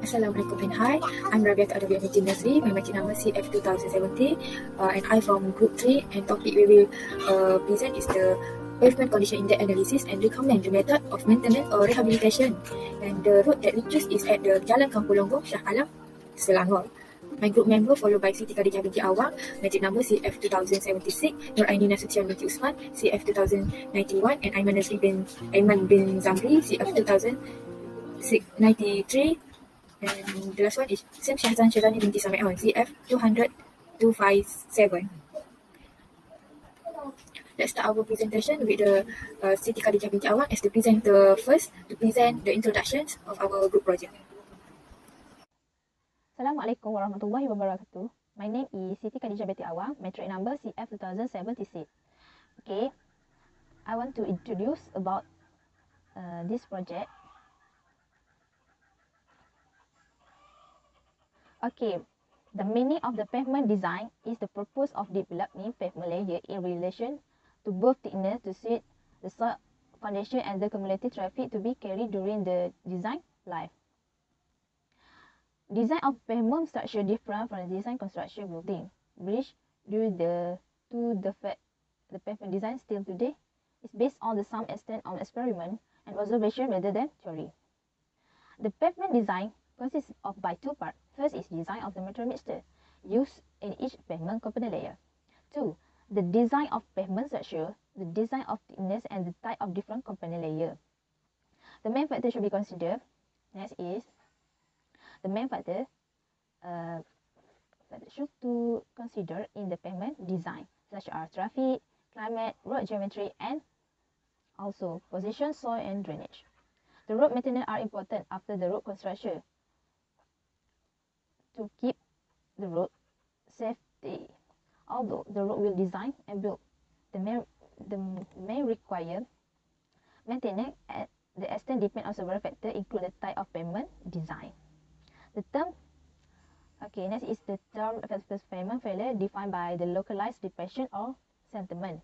Assalamualaikum and hi, I'm Rabiat out of BFC Nursery. My matching number CF2070 and I from Group 3, and topic we will present is the pavement condition index analysis and recommend the method of maintenance or rehabilitation. And the road that we choose is at the Jalan Kampung Longgong, Shah Alam, Selangor. My group member followed by Siti Khadijah binti Awang, matching number CF2076, Nur Aini Nasution binti Usman, CF2091, and Aiman Nasri bin Zamri, CF2093. And the last one is Sam Shahzan Syazani binti Sami'on, CF200-257. Let's start our presentation with the Siti Khadijah binti Awang as the presenter first to present the introductions of our group project. Assalamualaikum warahmatullahi wabarakatuh. My name is Siti Khadijah binti Awang, metric number CF2076. Okay, I want to introduce about this project. Okay, the meaning of the pavement design is the purpose of developing pavement layer in relation to both thickness to suit the soil foundation and the cumulative traffic to be carried during the design life. Design of pavement structure different from the design construction building. Bridge due to the fact the pavement design still today is based on the some extent on experiment and observation rather than theory. The pavement design consists of by two parts. First is design of the material mixture used in each pavement component layer. 2. The design of pavement structure, the design of thickness and the type of different component layer. The main factor should be considered. Next is the main factor that should to consider in the pavement design, such as traffic, climate, road geometry, and also position, soil, and drainage. The road maintenance are important after the road construction to keep the road safety. Although the road will design and build, the may require maintenance at the extent depend on several factors, include the type of pavement design. The term, okay, next is the term of pavement failure defined by the localized depression or sentiment.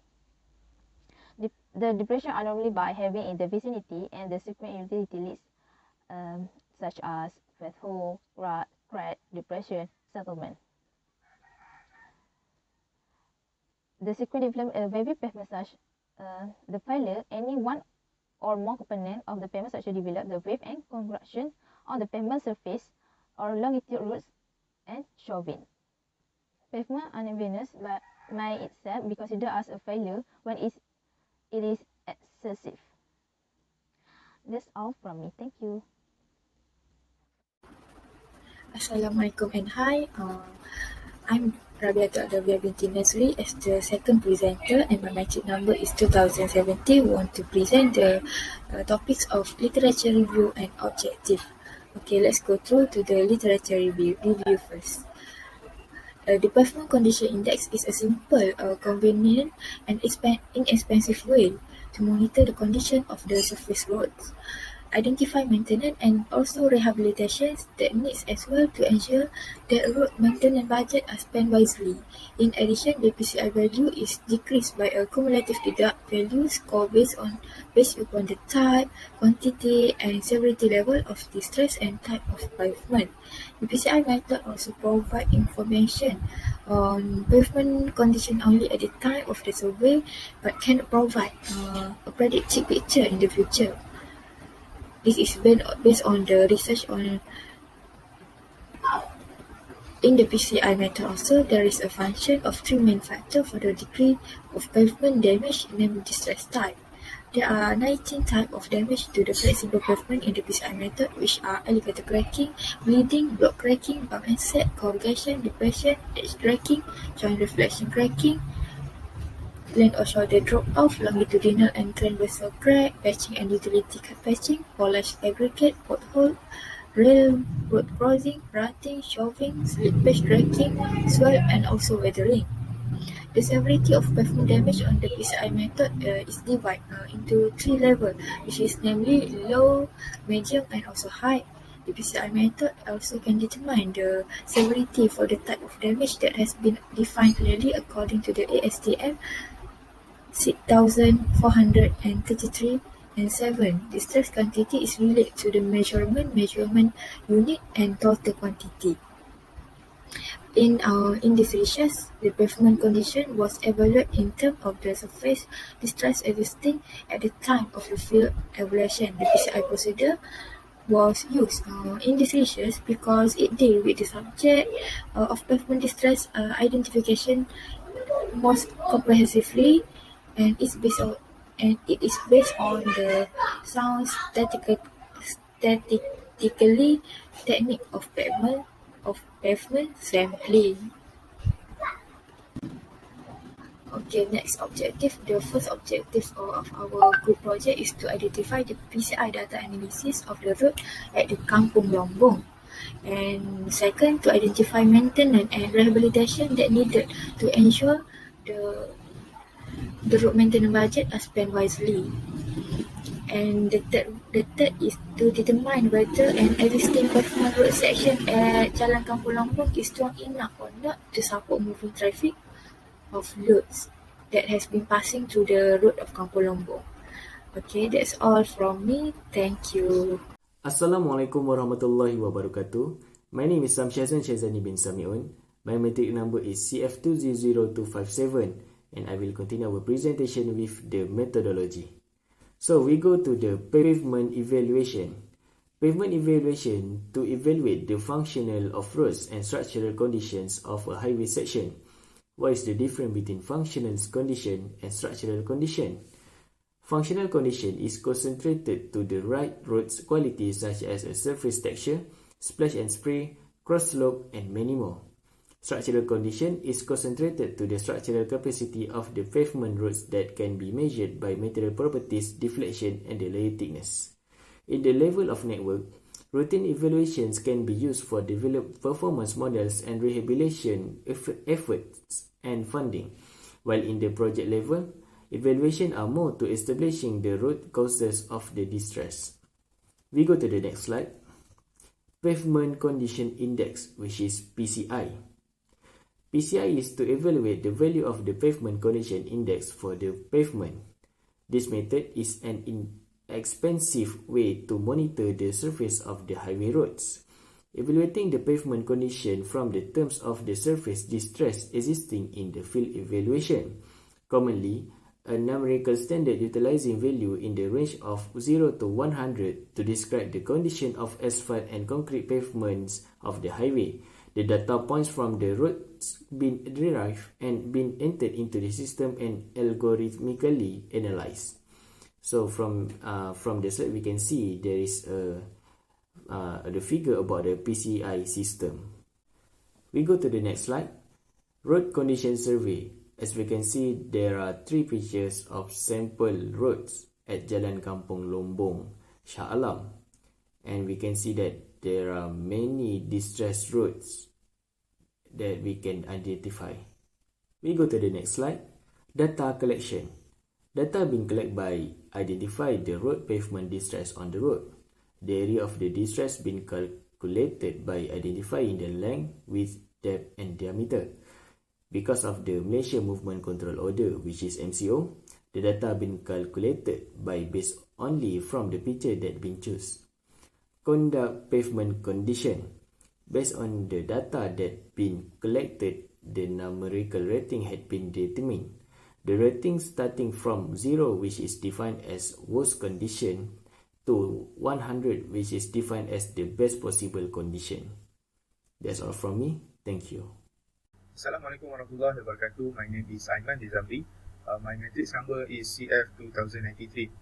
The depression are normally by having in the vicinity and the frequent utility leads such as pothole, rut, crack, depression, settlement. The sequence development wavy pavement such the failure, any one or more component of the pavement structure develop the wave and contraction on the pavement surface or longitude roots and shoving. Pavement unevenness may itself be considered as a failure when it is excessive. That's all from me. Thank you. Assalamualaikum and hi, I'm Rabiat out of BFC Nursery as the second presenter, and my matching number is 2070. We want to present the topics of literature review and objective. Okay, let's go through to the literature review first. The pavement condition index is a simple, convenient, and inexpensive way to monitor the condition of the surface roads, identify maintenance and also rehabilitation techniques as well to ensure that road maintenance budget are spent wisely. In addition, the PCI value is decreased by a cumulative deduct value score based upon the type, quantity, and severity level of distress and type of pavement. The PCI method also provides information on pavement condition only at the time of the survey, but cannot provide a predictive picture in the future. This is based on the research on in the PCI method. Also, there is a function of three main factors for the degree of pavement damage, namely distress type. There are 19 types of damage to the flexible pavement in the PCI method, which are elevator cracking, bleeding, block cracking, bump and set, corrugation, depression, edge cracking, joint reflection cracking, land or shoulder drop-off, longitudinal and transversal crack, patching and utility cut patching, polished aggregate, pothole, railroad crossing, rutting, shoving, slippage cracking, swell, and also weathering. The severity of pavement damage on the PCI method is divided into three levels, which is namely low, medium, and also high. The PCI method also can determine the severity for the type of damage that has been defined clearly according to the ASTM 6433 And 7. Distress quantity is related to the measurement unit, and total quantity. In this research, the pavement condition was evaluated in terms of the surface distress existing at the time of the field evaluation. The PCI procedure was used in this research because it deals with the subject of pavement distress identification most comprehensively, and it is based on the sound statistically technique of pavement sampling. Okay, next objective. The first objective of our group project is to identify the PCI data analysis of the road at the Kampung Lombong. And second, to identify maintenance and rehabilitation that needed to ensure the road maintenance budget are spent wisely. And the third is to determine whether an existing pavement road section at Jalan Kampung Lombong is strong enough or not to support moving traffic of loads that has been passing through the road of Kampung Lombong. Okay, that's all from me. Thank you. Assalamualaikum warahmatullahi wabarakatuh. My name is Samsyazan Syazani bin Samiun. My matric number is CF200257, and I will continue our presentation with the methodology. So we go to the pavement evaluation. Pavement evaluation to evaluate the functional of roads and structural conditions of a highway section. What is the difference between functional condition and structural condition? Functional condition is concentrated to the right road's qualities such as a surface texture, splash and spray, cross slope, and many more. Structural condition is concentrated to the structural capacity of the pavement roads that can be measured by material properties, deflection, and the layer thickness. In the level of network, routine evaluations can be used for develop performance models and rehabilitation efforts and funding, while in the project level, evaluation are more to establishing the root causes of the distress. We go to the next slide. Pavement Condition Index, which is PCI. PCI is to evaluate the value of the pavement condition index for the pavement. This method is an inexpensive way to monitor the surface of the highway roads. Evaluating the pavement condition from the terms of the surface distress existing in the field evaluation. Commonly, a numerical standard utilizing value in the range of 0 to 100 to describe the condition of asphalt and concrete pavements of the highway. The data points from the roads been derived and been entered into the system and algorithmically analyzed. So from the slide we can see there is the figure about the PCI system. We go to the next slide. Road condition survey. As we can see, there are 3 pictures of sample roads at Jalan Kampung Lombong, Shah Alam. And we can see that there are many distressed roads that we can identify. We go to the next slide. Data collection. Data being collected by identify the road pavement distress on the road. The area of the distress being calculated by identifying the length, width, depth, and diameter. Because of the Malaysia Movement Control Order, which is MCO, the data been calculated by based only from the picture that been chosen. Conduct pavement condition. Based on the data that been collected, the numerical rating had been determined. The rating starting from 0, which is defined as worst condition, to 100, which is defined as the best possible condition. That's all from me. Thank you. Assalamualaikum warahmatullahi wabarakatuh. My name is Aiman Dizamri. My matrix number is CF2093.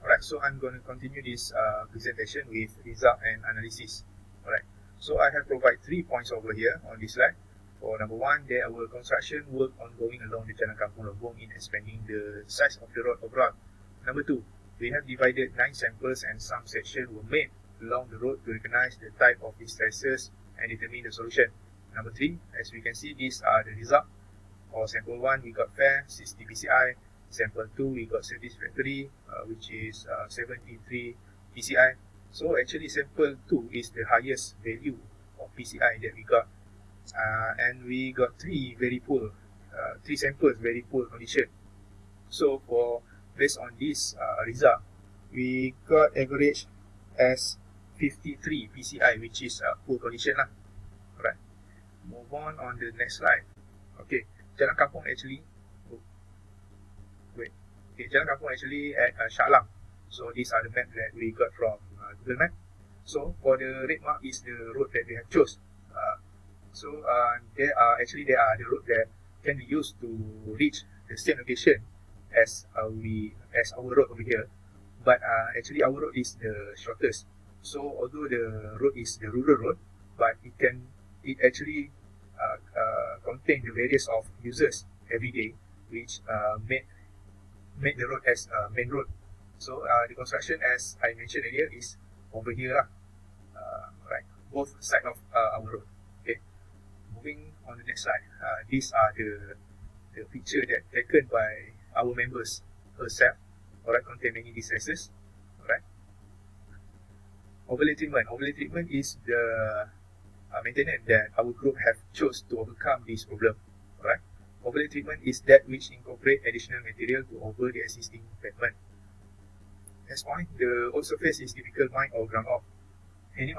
Alright, so I'm going to continue this presentation with result and analysis. Alright, so I have provided 3 points over here on this slide. For number 1, there are construction work ongoing along the Jalan Kampung Lombong in expanding the size of the road overall. Number 2, we have divided 9 samples and some sections were made along the road to recognize the type of distresses and determine the solution. Number 3, as we can see, these are the results. For sample 1, we got fair, 60 PCI. Sample 2, we got satisfactory, which is 73 PCI. So actually sample 2 is the highest value of PCI that we got. And we got 3 very poor, 3 samples very poor condition. So based on this result, we got average as 53 PCI, which is poor condition lah. Alright, move on the next slide. Okay, Jalan Kampung actually, Jalan Kampung actually at Shah Alam. So these are the map that we got from Google Map. So for the red mark is the road that we have chose. There are the road that can be used to reach the same location as our road over here. But actually our road is the shortest. So although the road is the rural road, but it actually contain the various of users every day, which made the road as a main road. So the construction, as I mentioned earlier, is over here lah. Right, both side of our road. Okay, moving on the next slide. These are the picture that taken by our members herself. Alright, contain many distresses. Alright. Overlay treatment. Overlay treatment is the maintenance that our group have chose to overcome this problem. Alright. Overlay treatment is that which incorporate additional material to over the existing pavement. Next point, the old surface is typical mine or ground off. Any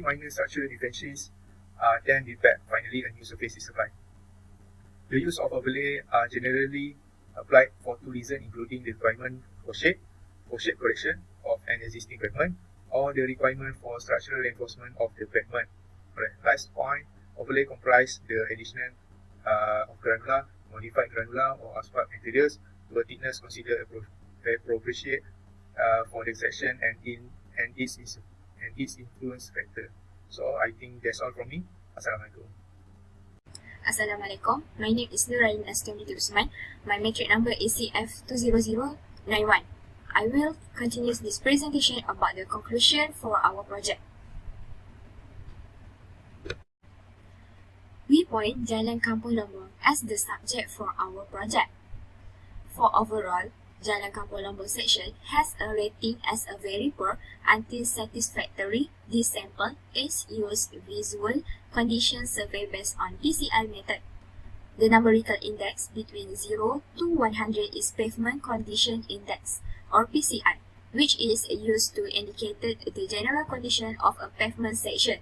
minor structural defections are then repaired. Finally, a new surface is applied. The use of overlay are generally applied for two reasons, including the requirement for shape correction of an existing pavement, or the requirement for structural reinforcement of the pavement. Right. Last point, overlay comprise the addition of granular, modified granular or asphalt materials to a thickness considered appropriate for the section and its influence factor. So I think that's all from me. Assalamualaikum. Assalamualaikum. My name is Nurain Askamiti Usman. My metric number is CF20091. I will continue this presentation about the conclusion for our project. We point Jalan Kampung Lombong as the subject for our project. For overall, Jalan Kampung Lombong section has a rating as a very poor until satisfactory. This sample is used visual condition survey based on PCI method. The numerical index between 0 to 100 is pavement condition index or PCI, which is used to indicate the general condition of a pavement section.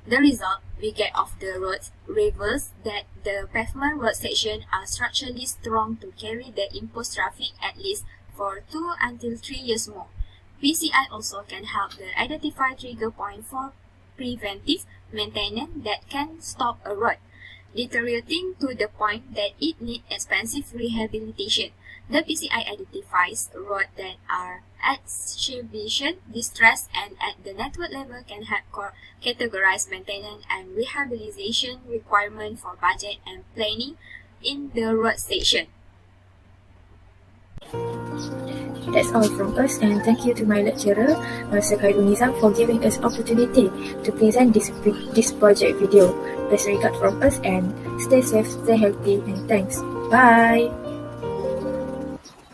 The result we get of the roads reveals that the pavement road section are structurally strong to carry the imposed traffic at least for 2 until 3 years more. PCI also can help the identify trigger point for preventive maintenance that can stop a road deteriorating to the point that it needs expensive rehabilitation. The PCI identifies roads that are at exhibition, distress, and at the network level can help categorize maintenance and rehabilitation requirement for budget and planning in the road section. That's all from us, and thank you to my lecturer, Mr. Khairul Nizam, for giving us opportunity to present this project video. Best regard from us, and stay safe, stay healthy, and thanks. Bye!